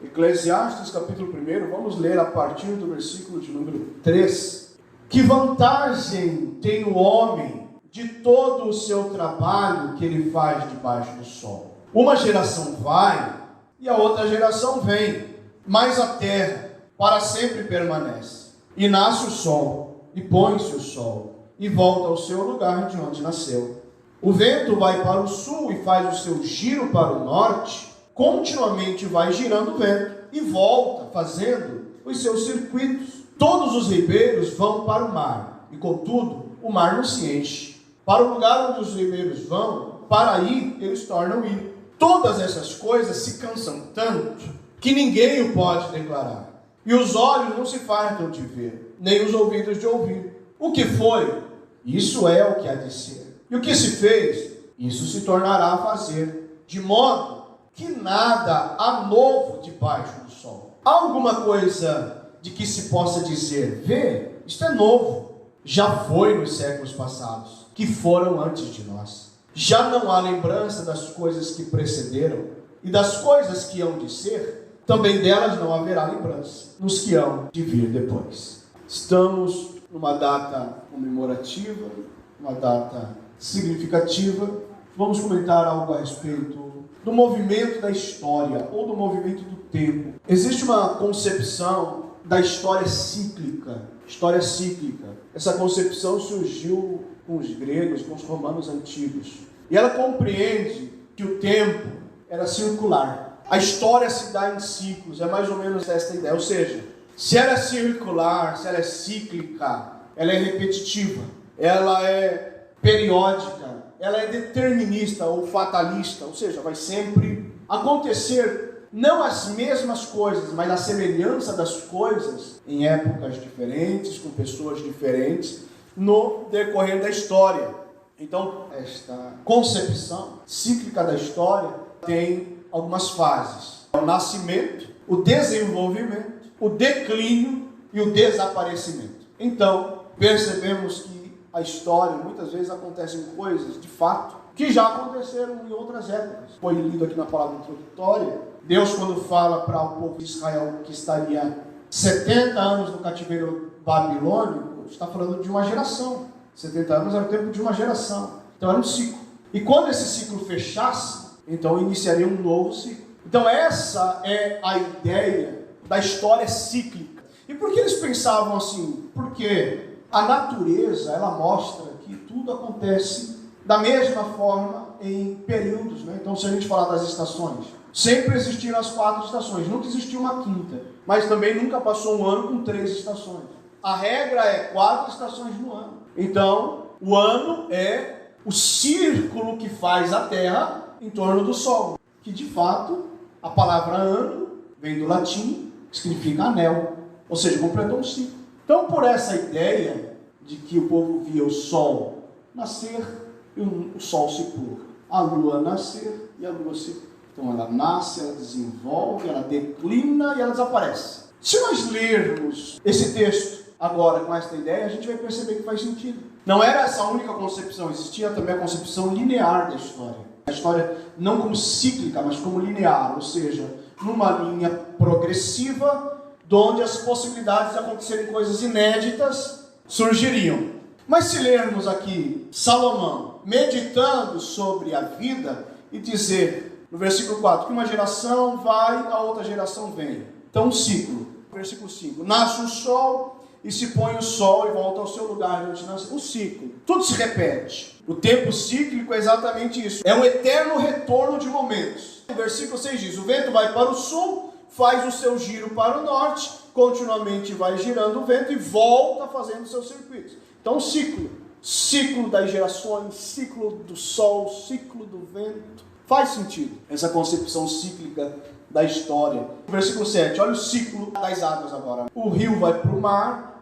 Eclesiastes capítulo 1, vamos ler a partir do versículo de número 3. Que vantagem tem o homem de todo o seu trabalho que ele faz debaixo do sol? Uma geração vai e a outra geração vem, mas a terra para sempre permanece. E nasce o sol, e põe-se o sol, e volta ao seu lugar de onde nasceu. O vento vai para o sul e faz o seu giro para o norte, continuamente vai girando o vento, e volta fazendo os seus circuitos. Todos os ribeiros vão para o mar, e contudo, o mar não se enche. Para o lugar onde os ribeiros vão, para aí eles tornam ir. Todas essas coisas se cansam tanto, que ninguém o pode declarar. E os olhos não se fartam de ver, nem os ouvidos de ouvir. O que foi? Isso é o que há de ser. E o que se fez? Isso se tornará a fazer. De modo que nada há novo debaixo do sol. Há alguma coisa de que se possa dizer, vê, isto é novo. Já foi nos séculos passados, que foram antes de nós. Já não há lembrança das coisas que precederam, e das coisas que hão de ser, também delas não haverá lembrança, nos que hão de vir depois. Estamos numa data comemorativa, uma data significativa. Vamos comentar algo a respeito do movimento da história, ou do movimento do tempo. Existe uma concepção da história cíclica. História cíclica. Essa concepção surgiu com os gregos, com os romanos antigos. E ela compreende que o tempo era circular. A história se dá em ciclos, é mais ou menos essa ideia. Ou seja, se ela é circular, se ela é cíclica, ela é repetitiva, ela é periódica, ela é determinista ou fatalista, ou seja, vai sempre acontecer não as mesmas coisas, mas a semelhança das coisas em épocas diferentes, com pessoas diferentes, no decorrer da história. Então, esta concepção cíclica da história tem algumas fases: o nascimento, o desenvolvimento, o declínio e o desaparecimento. Então, percebemos que a história, muitas vezes acontecem coisas, de fato, que já aconteceram em outras épocas. Foi lido aqui na palavra introdutória. Deus, quando fala para o povo de Israel que estaria 70 anos no cativeiro babilônico, está falando de uma geração. 70 anos era o tempo de uma geração. Então era um ciclo. E quando esse ciclo fechasse, então iniciaria um novo ciclo. Então essa é a ideia da história cíclica. E por que eles pensavam assim? Porque a natureza, ela mostra que tudo acontece da mesma forma em períodos, né? Então, se a gente falar das estações, sempre existiram as 4 estações, nunca existiu uma quinta, mas também nunca passou um ano com 3 estações. A regra é 4 estações no ano. Então, o ano é o círculo que faz a Terra em torno do Sol, que de fato, a palavra ano vem do latim, que significa anel, ou seja, completou um ciclo. Então, por essa ideia de que o povo via o Sol nascer e o Sol se pôr, a Lua nascer e a Lua se pôr. Então ela nasce, ela desenvolve, ela declina e ela desaparece. Se nós lermos esse texto agora com esta ideia, a gente vai perceber que faz sentido. Não era essa a única concepção, existia também a concepção linear da história. A história não como cíclica, mas como linear, ou seja, numa linha progressiva, onde as possibilidades de acontecerem coisas inéditas surgiriam. Mas se lermos aqui Salomão meditando sobre a vida e dizer, no versículo 4, que uma geração vai, a outra geração vem. Então um ciclo. Versículo 5, nasce o sol e se põe o sol e volta ao seu lugar onde nasce. O ciclo. Tudo se repete. O tempo cíclico é exatamente isso. É um eterno retorno de momentos. O versículo 6 diz, o vento vai para o sul, faz o seu giro para o norte, continuamente vai girando o vento e volta fazendo seus circuitos. Então, ciclo. Ciclo das gerações, ciclo do sol, ciclo do vento. Faz sentido essa concepção cíclica da história. Versículo 7, olha o ciclo das águas agora. O rio vai para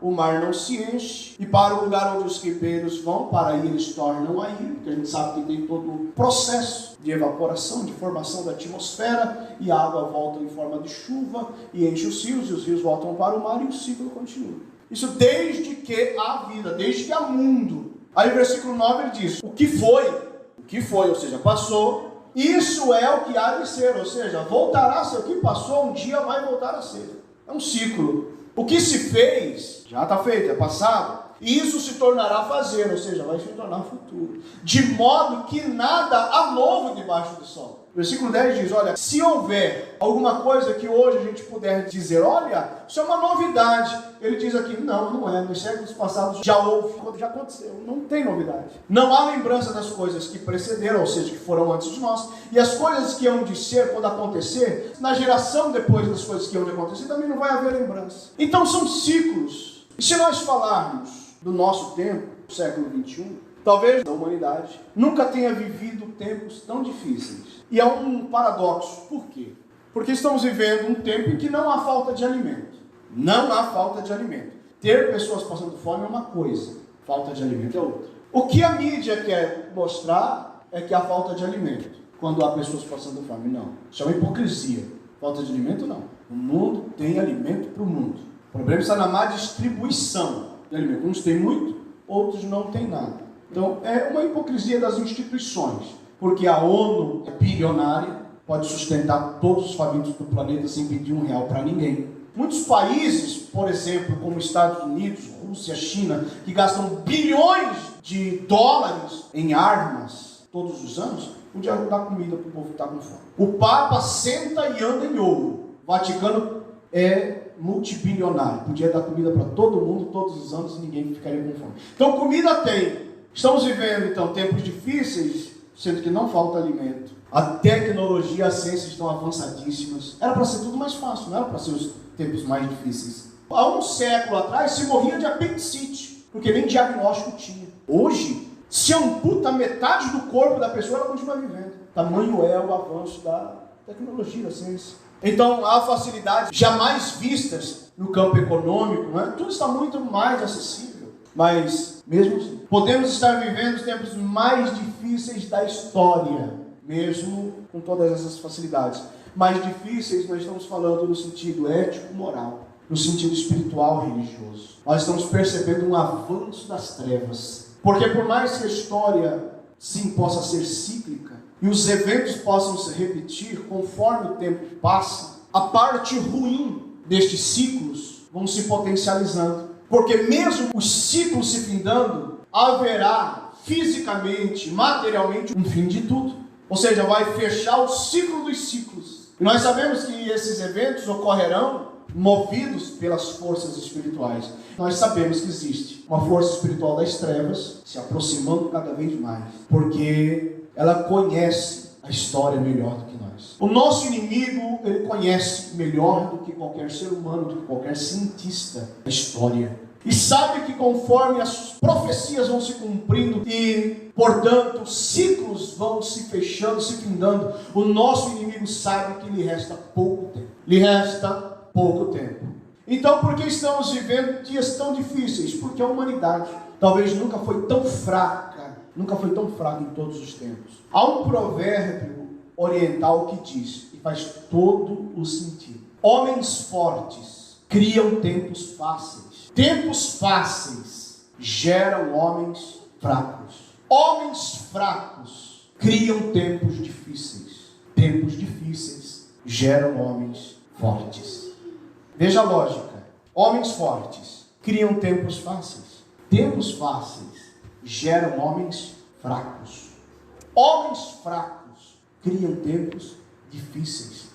o mar não se enche, e para o lugar onde os ribeiros vão, para aí eles tornam a ir, porque a gente sabe que tem todo o processo de evaporação, de formação da atmosfera, e a água volta em forma de chuva, e enche os rios, e os rios voltam para o mar, e o ciclo continua. Isso desde que há vida, desde que há mundo. Aí o versículo 9 ele diz, o que foi, ou seja, passou, isso é o que há de ser, ou seja, voltará a ser. O que passou um dia vai voltar a ser. É um ciclo. O que se fez, já está feito, é passado. E isso se tornará fazer, ou seja, vai se tornar futuro. De modo que nada há novo debaixo do sol. Versículo 10 diz, olha, se houver alguma coisa que hoje a gente puder dizer, olha, isso é uma novidade. Ele diz aqui, não é, nos séculos passados já houve, já aconteceu, não tem novidade. Não há lembrança das coisas que precederam, ou seja, que foram antes de nós. E as coisas que hão de ser, quando acontecer, na geração depois das coisas que hão de acontecer, também não vai haver lembrança. Então são ciclos. E se nós falarmos do nosso tempo, século 21, talvez da humanidade nunca tenha vivido tempos tão difíceis. E é um paradoxo. Por quê? Porque estamos vivendo um tempo em que não há falta de alimento. Não há falta de alimento. Ter pessoas passando fome é uma coisa, falta de alimento é outra. O que a mídia quer mostrar é que há falta de alimento quando há pessoas passando fome. Não. Isso é uma hipocrisia. Falta de alimento, não. O mundo tem alimento para o mundo. O problema está na má distribuição de alimento. Uns têm muito, outros não têm nada. Então, é uma hipocrisia das instituições, porque a ONU é bilionária, pode sustentar todos os famintos do planeta sem pedir R$1 para ninguém. Muitos países, por exemplo, como Estados Unidos, Rússia, China, que gastam bilhões de dólares em armas todos os anos, podia dar comida para o povo que está com fome. O Papa senta e anda em ouro. O Vaticano é multibilionário, podia dar comida para todo mundo todos os anos e ninguém ficaria com fome. Então comida tem. Estamos vivendo então tempos difíceis, sendo que não falta alimento. A tecnologia, a ciência estão avançadíssimas. Era para ser tudo mais fácil, não era para ser os tempos mais difíceis. Há um século atrás se morria de apendicite, porque nem diagnóstico tinha. Hoje, se amputa metade do corpo da pessoa, ela continua vivendo. Tamanho é o avanço da tecnologia, da ciência. Então, há facilidades jamais vistas no campo econômico, não é? Tudo está muito mais acessível. Mas, mesmo assim, podemos estar vivendo os tempos mais difíceis da história, mesmo com todas essas facilidades. Mais difíceis, nós estamos falando no sentido ético-moral, no sentido espiritual religioso. Nós estamos percebendo um avanço das trevas. Porque por mais que a história, sim, possa ser cíclica, e os eventos possam se repetir conforme o tempo passa, a parte ruim destes ciclos vão se potencializando. Porque mesmo os ciclos se findando, haverá fisicamente, materialmente, um fim de tudo. Ou seja, vai fechar o ciclo dos ciclos. E nós sabemos que esses eventos ocorrerão movidos pelas forças espirituais. Nós sabemos que existe uma força espiritual das trevas se aproximando cada vez mais, porque ela conhece a história melhor do que nós. O nosso inimigo, ele conhece melhor do que qualquer ser humano, do que qualquer cientista a história. E sabe que conforme as profecias vão se cumprindo e, portanto, ciclos vão se fechando, se findando, o nosso inimigo sabe que lhe resta pouco tempo. Lhe resta pouco tempo. Então, por que estamos vivendo dias tão difíceis? Porque a humanidade talvez nunca foi tão fraca em todos os tempos. Há um provérbio oriental que diz, e faz todo o sentido: homens fortes criam tempos fáceis. Tempos fáceis geram homens fracos. Homens fracos criam tempos difíceis. Tempos difíceis geram homens fortes. Veja a lógica. Homens fortes criam tempos fáceis. Tempos fáceis geram homens fracos. Homens fracos criam tempos difíceis.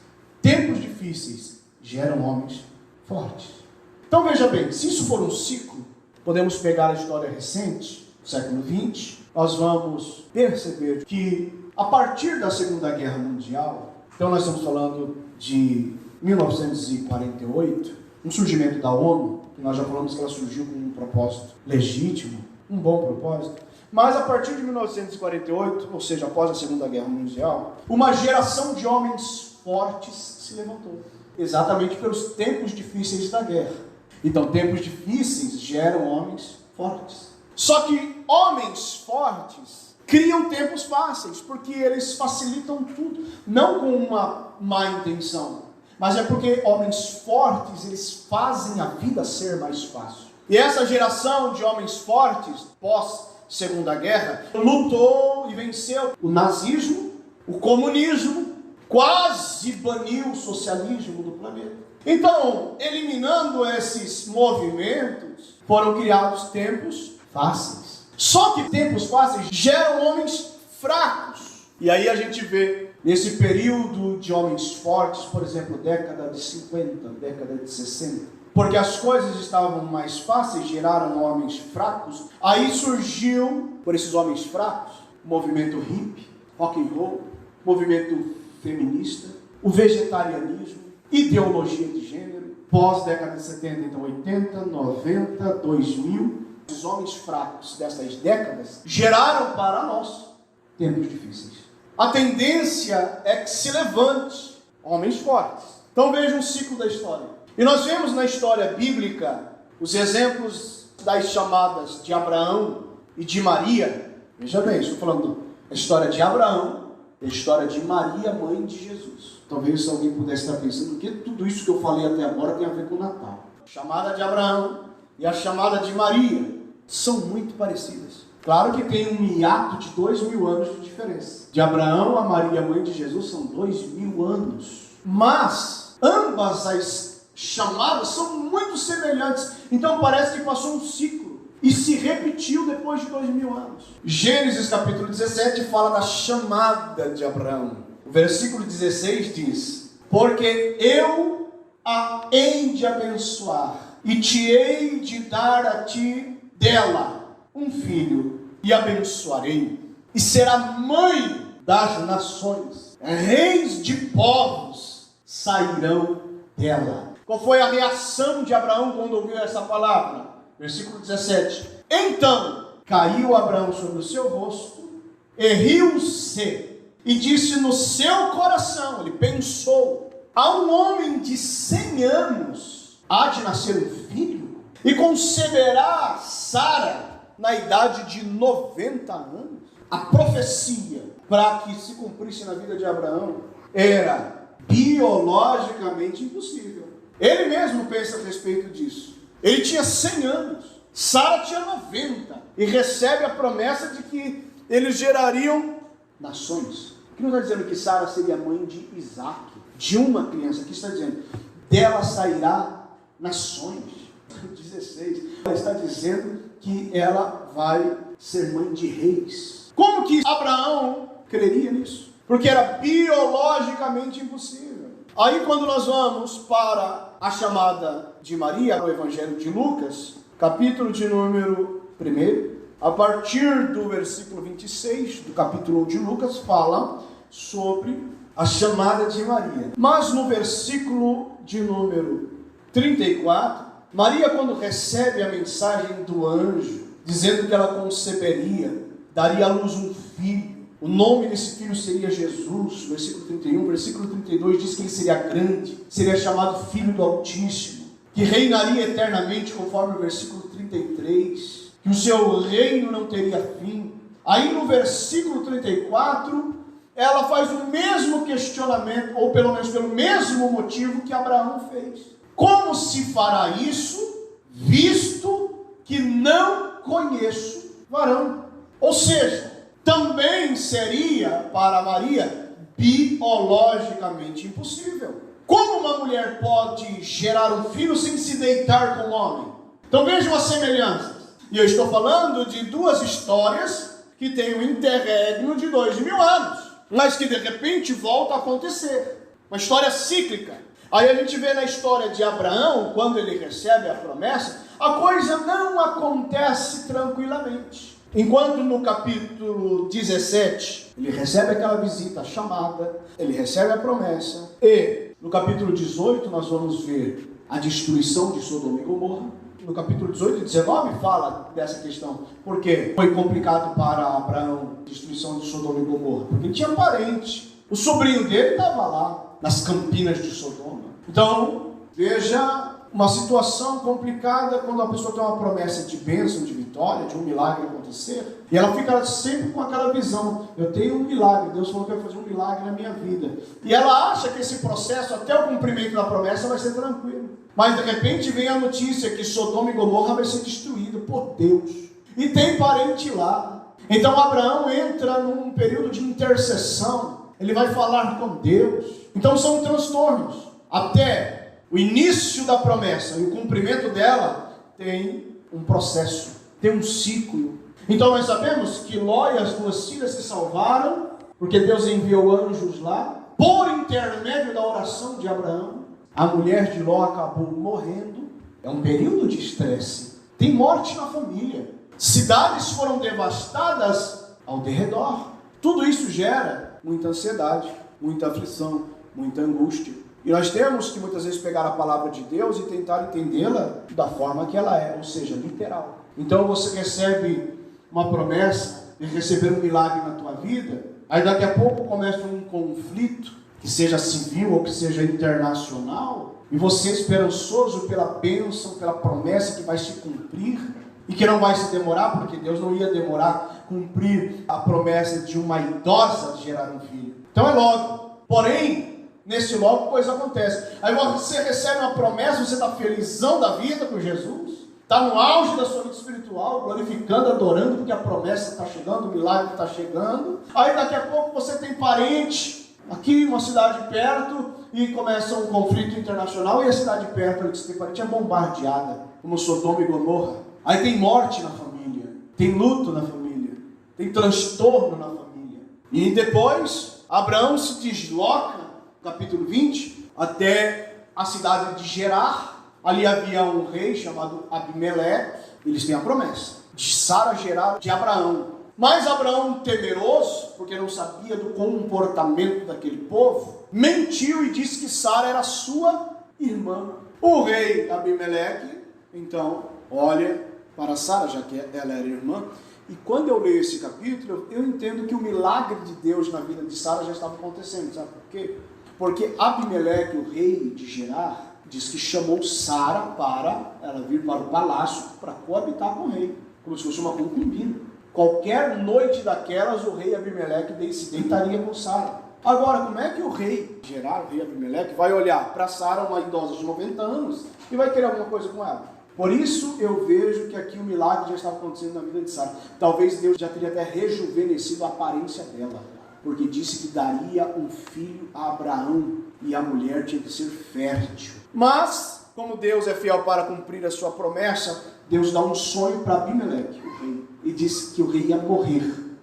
Tempos difíceis geram homens fortes. Então veja bem, se isso for um ciclo, podemos pegar a história recente, século XX, nós vamos perceber que a partir da Segunda Guerra Mundial, então nós estamos falando de 1948, um surgimento da ONU, que nós já falamos que ela surgiu com um propósito legítimo, um bom propósito, mas a partir de 1948, ou seja, após a Segunda Guerra Mundial, uma geração de homens fortes se levantou, exatamente pelos tempos difíceis da guerra. Então, tempos difíceis geram homens fortes. Só que homens fortes criam tempos fáceis, porque eles facilitam tudo, não com uma má intenção, mas é porque homens fortes, eles fazem a vida ser mais fácil. E essa geração de homens fortes, pós Segunda Guerra, lutou e venceu o nazismo o comunismo, quase baniu o socialismo do planeta. Então, eliminando esses movimentos, foram criados tempos fáceis. Só que tempos fáceis geram homens fracos. E aí a gente vê, nesse período de homens fortes, por exemplo, década de 50, década de 60, porque as coisas estavam mais fáceis, geraram homens fracos. Aí surgiu, por esses homens fracos, o movimento hippie, rock and roll, movimento feminista, o vegetarianismo, ideologia de gênero, pós-década de 70, então 80, 90, 2000. Os homens fracos dessas décadas geraram para nós tempos difíceis. A tendência é que se levante homens fortes. Então veja um ciclo da história. E nós vemos na história bíblica os exemplos das chamadas de Abraão e de Maria. Veja bem, estou falando a história de Abraão e a história de Maria, mãe de Jesus. Talvez alguém pudesse estar pensando que tudo isso que eu falei até agora tem a ver com o Natal. A chamada de Abraão e a chamada de Maria são muito parecidas. Claro que tem um hiato de 2000 anos de diferença. De Abraão a Maria, mãe de Jesus, são 2000 anos. Mas ambas as chamadas são muito semelhantes. Então parece que passou um ciclo e se repetiu depois de 2000 anos. Gênesis capítulo 17 fala da chamada de Abraão. O versículo 16 diz: porque eu a hei de abençoar e te hei de dar a ti dela um filho, e abençoarei, e será mãe das nações, reis de povos sairão dela. Qual foi a reação de Abraão quando ouviu essa palavra? Versículo 17. Então caiu Abraão sobre o seu rosto, e riu-se, e disse no seu coração, ele pensou: a um homem de 100 anos há de nascer um filho, e conceberá Sara na idade de 90 anos. A profecia, para que se cumprisse na vida de Abraão, era biologicamente impossível. Ele mesmo pensa a respeito disso. Ele tinha 100 anos, Sara tinha 90, e recebe a promessa de que eles gerariam nações. Aqui não está dizendo que Sara seria mãe de Isaac, de uma criança. Aqui está dizendo, dela sairá nações. 16, ela está dizendo que ela vai ser mãe de reis. Como que Abraão creria nisso? Porque era biologicamente impossível. Aí quando nós vamos para a chamada de Maria, no Evangelho de Lucas, capítulo de número 1, a partir do versículo 26 do capítulo 1 de Lucas, fala sobre a chamada de Maria. Mas no versículo de número 34, Maria, quando recebe a mensagem do anjo, dizendo que ela conceberia, daria à luz um filho, o nome desse filho seria Jesus, versículo 31, versículo 32 diz que ele seria grande, seria chamado Filho do Altíssimo, que reinaria eternamente, conforme o versículo 33, que o seu reino não teria fim. Aí no versículo 34, ela faz o mesmo questionamento, ou pelo menos pelo mesmo motivo que Abraão fez. Como se fará isso, visto que não conheço varão? Ou seja, também seria para Maria biologicamente impossível. Como uma mulher pode gerar um filho sem se deitar com um homem? Então vejam as semelhanças. E eu estou falando de duas histórias que têm um interregno de 2000 anos, mas que de repente volta a acontecer. Uma história cíclica. Aí a gente vê na história de Abraão, quando ele recebe a promessa, a coisa não acontece tranquilamente. Enquanto no capítulo 17, ele recebe aquela visita chamada, ele recebe a promessa, e no capítulo 18 nós vamos ver a destruição de Sodoma e Gomorra. No capítulo 18 e 19 fala dessa questão, porque foi complicado para Abraão a destruição de Sodoma e Gomorra, porque ele tinha parente, o sobrinho dele estava lá, nas campinas de Sodoma. Então, veja uma situação complicada quando a pessoa tem uma promessa de bênção, de vitória, de um milagre acontecer, e ela fica sempre com aquela visão, eu tenho um milagre, Deus falou que vai fazer um milagre na minha vida. E ela acha que esse processo, até o cumprimento da promessa, vai ser tranquilo. Mas de repente vem a notícia que Sodoma e Gomorra vai ser destruído por Deus. E tem parente lá. Então Abraão entra num período de intercessão. ele vai falar com Deus. Então são transtornos. Até o início da promessa e o cumprimento dela tem um processo, tem um ciclo. Então nós sabemos que Ló e as duas filhas se salvaram, porque Deus enviou anjos lá, por intermédio da oração de Abraão. A mulher de Ló acabou morrendo. É um período de estresse. Tem morte na família. Cidades foram devastadas ao derredor. Tudo isso gera muita ansiedade, muita aflição, muita angústia. E nós temos que muitas vezes pegar a palavra de Deus e tentar entendê-la da forma que ela é, ou seja, literal. Então você recebe uma promessa de receber um milagre na tua vida, aí daqui a pouco começa um conflito, que seja civil ou que seja internacional, e você esperançoso pela bênção, pela promessa que vai se cumprir, e que não vai se demorar, porque Deus não ia demorar a cumprir a promessa de uma idosa gerar um filho. Então é logo. Porém, nesse logo coisa acontece. Aí você recebe uma promessa, você está felizão da vida com Jesus, está no auge da sua vida espiritual, glorificando, adorando, porque a promessa está chegando, o milagre está chegando. Aí daqui a pouco você tem parente aqui, uma cidade perto, e começa um conflito internacional, e a cidade perto, que você tem parente, é bombardeada, como Sodoma e Gomorra. Aí tem morte na família, tem luto na família, tem transtorno na família. E depois, Abraão se desloca, capítulo 20, até a cidade de Gerar. Ali havia um rei chamado Abimeleque. Eles têm a promessa de Sara gerar de Abraão. Mas Abraão, temeroso, porque não sabia do comportamento daquele povo, mentiu e disse que Sara era sua irmã. O rei Abimeleque, então, olha para Sara, já que ela era irmã, e quando eu leio esse capítulo, eu entendo que o milagre de Deus na vida de Sara já estava acontecendo, sabe por quê? Porque Abimeleque, o rei de Gerar, diz que chamou Sara para ela vir para o palácio para coabitar com o rei, como se fosse uma concubina. Qualquer noite daquelas, o rei Abimeleque se deitaria com Sara. Agora, como é que o rei Gerar, o rei Abimeleque, vai olhar para Sara, uma idosa de 90 anos, e vai querer alguma coisa com ela? Por isso eu vejo que aqui o milagre já estava acontecendo na vida de Sara. Talvez Deus já teria até rejuvenescido a aparência dela, porque disse que daria um filho a Abraão, e a mulher tinha que ser fértil. Mas, como Deus é fiel para cumprir a sua promessa, Deus dá um sonho para Abimeleque, o rei, e disse que o rei ia morrer,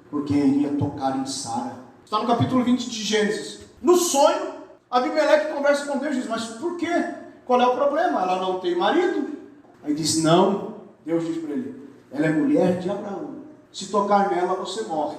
porque iria tocar em Sara. Está no capítulo 20 de Gênesis. No sonho, Abimeleque conversa com Deus e diz, mas por quê? Qual é o problema? Ela não tem marido? Aí diz, não. Deus diz para ele, ela é mulher de Abraão. Se tocar nela, você morre.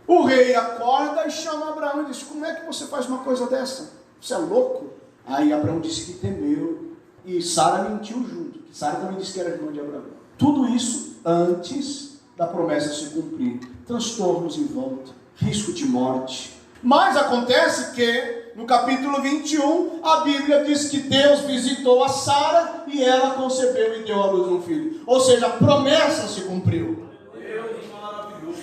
O rei acorda e chama Abraão e diz, como é que você faz uma coisa dessa? Você é louco? Aí Abraão disse que temeu. E Sara mentiu junto. Que Sara também disse que era irmã de Abraão. Tudo isso antes da promessa se cumprir. Transtornos em volta. Risco de morte. Mas acontece que no capítulo 21, a Bíblia diz que Deus visitou a Sara e ela concebeu e deu à luz um filho. Ou seja, a promessa se cumpriu.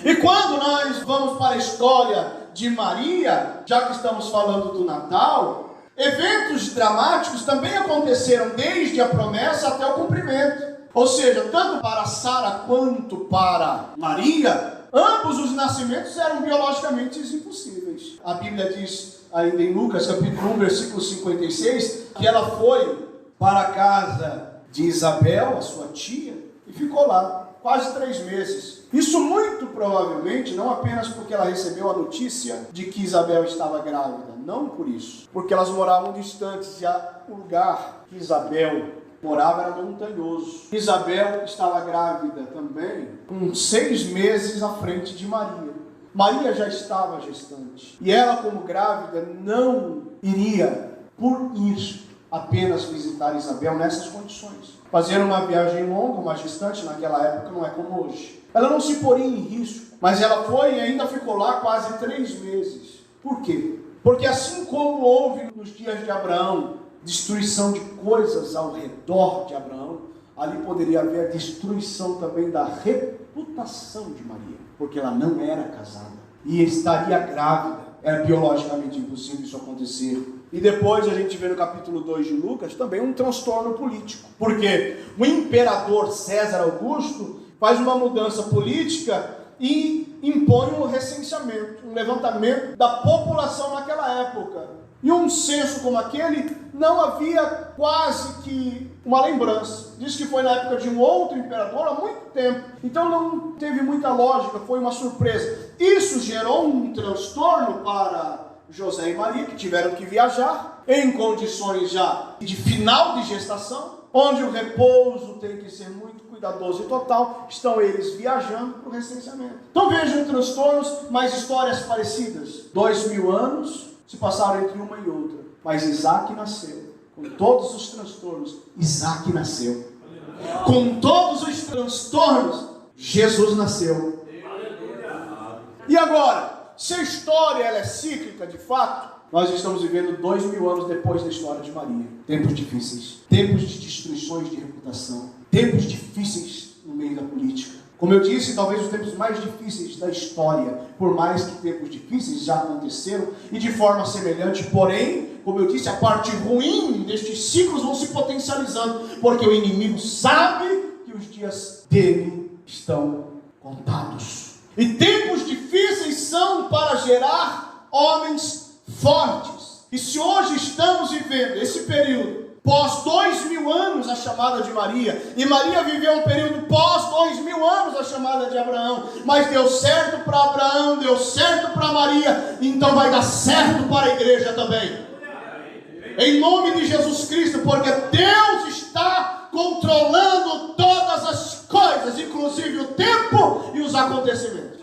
E quando nós vamos para a história de Maria, já que estamos falando do Natal, eventos dramáticos também aconteceram desde a promessa até o cumprimento. Ou seja, tanto para Sara quanto para Maria, ambos os nascimentos eram biologicamente impossíveis. A Bíblia diz ainda em Lucas, capítulo 1, versículo 56, que ela foi para a casa de Isabel, a sua tia, e ficou lá quase 3 meses. Isso muito provavelmente não apenas porque ela recebeu a notícia de que Isabel estava grávida, não por isso, porque elas moravam distantes e o lugar que Isabel morava era montanhoso. Isabel estava grávida também, com 6 meses à frente de Maria. Maria já estava gestante. E ela, como grávida, não iria por ir apenas visitar Isabel nessas condições. Fazer uma viagem longa, uma gestante naquela época não é como hoje. Ela não se poria em risco, mas ela foi e ainda ficou lá quase 3 meses. Por quê? Porque assim como houve nos dias de Abraão, destruição de coisas ao redor de Abraão, ali poderia haver a destruição também da reputação de Maria, porque ela não era casada e estaria grávida. Era biologicamente impossível isso acontecer. E depois a gente vê no capítulo 2 de Lucas também um transtorno político, porque o imperador César Augusto faz uma mudança política e impõe um recenseamento, um levantamento da população naquela época. E um censo como aquele, não havia quase que uma lembrança. Diz que foi na época de um outro imperador há muito tempo. Então não teve muita lógica, foi uma surpresa. Isso gerou um transtorno para José e Maria, que tiveram que viajar em condições já de final de gestação, onde o repouso tem que ser muito cuidadoso e total. Estão eles viajando para o recenseamento. Então vejam transtornos, mas histórias parecidas. 2000 anos se passaram entre uma e outra, mas Isaac nasceu. Com todos os transtornos, Isaac nasceu. Com todos os transtornos, Jesus nasceu. E agora, se a história ela é cíclica de fato, nós estamos vivendo 2000 anos depois da história de Maria. Tempos difíceis, tempos de destruições de reputação, tempos difíceis no meio da política. Como eu disse, talvez os tempos mais difíceis da história, por mais que tempos difíceis já aconteceram, e de forma semelhante, porém, como eu disse, a parte ruim destes ciclos vão se potencializando, porque o inimigo sabe que os dias dele estão contados. E tempos difíceis são para gerar homens fortes. E se hoje estamos vivendo esse período pós 2000 anos a chamada de Maria, e Maria viveu um período pós 2000 anos a chamada de Abraão, mas deu certo para Abraão, deu certo para Maria, então vai dar certo para a igreja também. Em nome de Jesus Cristo, porque Deus está controlando todas as coisas, inclusive o tempo e os acontecimentos.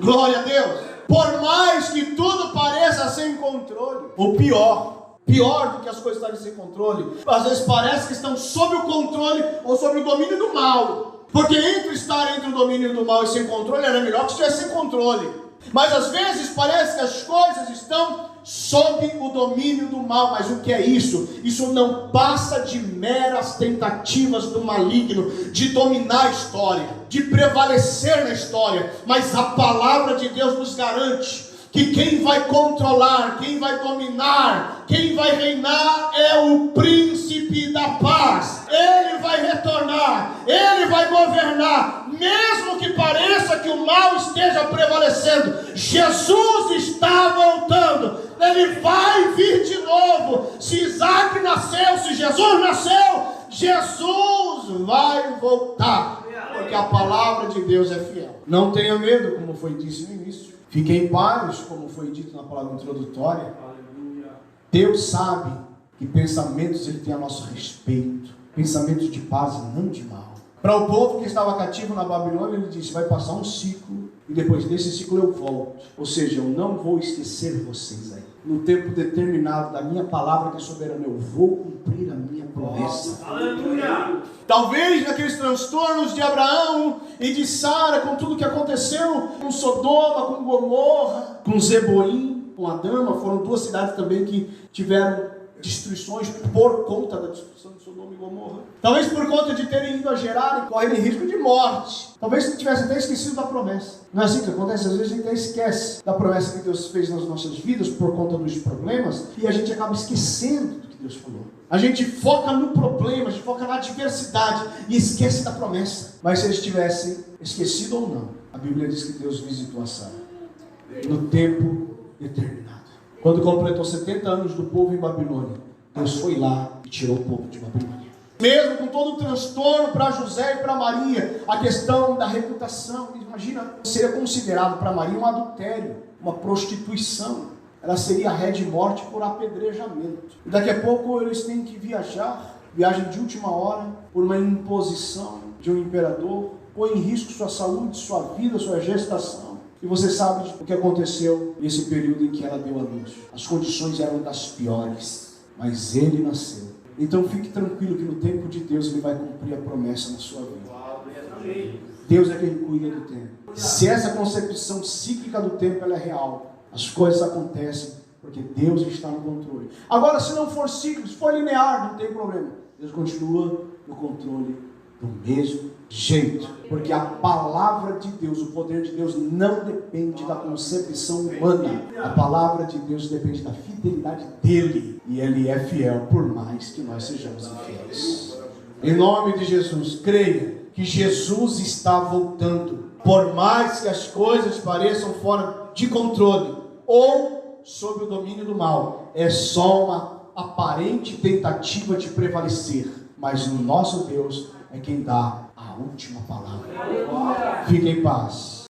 Glória a Deus. Por mais que tudo pareça sem controle, ou pior do que as coisas estarem sem controle, às vezes parece que estão sob o controle ou sob o domínio do mal. Porque estar entre o domínio do mal e sem controle era melhor que estivesse sem controle. Mas às vezes parece que as coisas estão sob o domínio do mal. Mas o que é isso? Isso não passa de meras tentativas do maligno de dominar a história, de prevalecer na história. Mas a palavra de Deus nos garante que quem vai controlar, quem vai dominar, quem vai reinar é o príncipe da paz. Ele vai retornar, ele vai governar, mesmo que pareça que o mal esteja prevalecendo. Jesus está voltando, ele vai vir de novo. Se Isaac nasceu, se Jesus nasceu, Jesus vai voltar, porque a palavra de Deus é fiel. Não tenha medo, como foi dito no início. Fique em paz, como foi dito na palavra introdutória. Aleluia. Deus sabe que pensamentos Ele tem a nosso respeito. Pensamentos de paz e não de mal. Para o povo que estava cativo na Babilônia, Ele disse, vai passar um ciclo, e depois desse ciclo eu volto. Ou seja, eu não vou esquecer vocês aí. No tempo determinado da minha palavra que é soberana, eu vou cumprir a minha promessa. Aleluia! Talvez naqueles transtornos de Abraão e de Sara, com tudo que aconteceu com Sodoma, com Gomorra, com Zeboim, com Adama, foram duas cidades também que tiveram destruições por conta da destruição de Sodoma e Gomorra. Talvez por conta de terem ido a gerar e correrem risco de morte. Talvez tivesse até esquecido da promessa. Não é assim que acontece? Às vezes a gente até esquece da promessa que Deus fez nas nossas vidas por conta dos problemas e a gente acaba esquecendo do que Deus falou. A gente foca no problema, a gente foca na adversidade e esquece da promessa. Mas se eles tivessem esquecido ou não, a Bíblia diz que Deus visitou a Sara no tempo determinado. Quando completou 70 anos do povo em Babilônia, Deus foi lá e tirou o povo de Babilônia. Mesmo com todo o transtorno para José e para Maria, a questão da reputação, imagina, seria considerado para Maria um adultério, uma prostituição. Ela seria ré de morte por apedrejamento. E daqui a pouco eles têm que viajar, viagem de última hora, por uma imposição de um imperador, põe em risco sua saúde, sua vida, sua gestação. E você sabe o que aconteceu nesse período em que ela deu à luz. As condições eram das piores, mas ele nasceu. Então fique tranquilo que no tempo de Deus Ele vai cumprir a promessa na sua vida. Deus é quem cuida do tempo. Se essa concepção cíclica do tempo ela é real, as coisas acontecem porque Deus está no controle. Agora, se não for cíclico, se for linear, não tem problema. Deus continua no controle do mesmo jeito, porque a palavra de Deus, o poder de Deus não depende da concepção humana. A palavra de Deus depende da fidelidade dele, e ele é fiel por mais que nós sejamos infiéis. Em nome de Jesus, creia que Jesus está voltando. Por mais que as coisas pareçam fora de controle ou sob o domínio do mal, é só uma aparente tentativa de prevalecer, mas o nosso Deus é quem dá a última palavra. Fique em paz.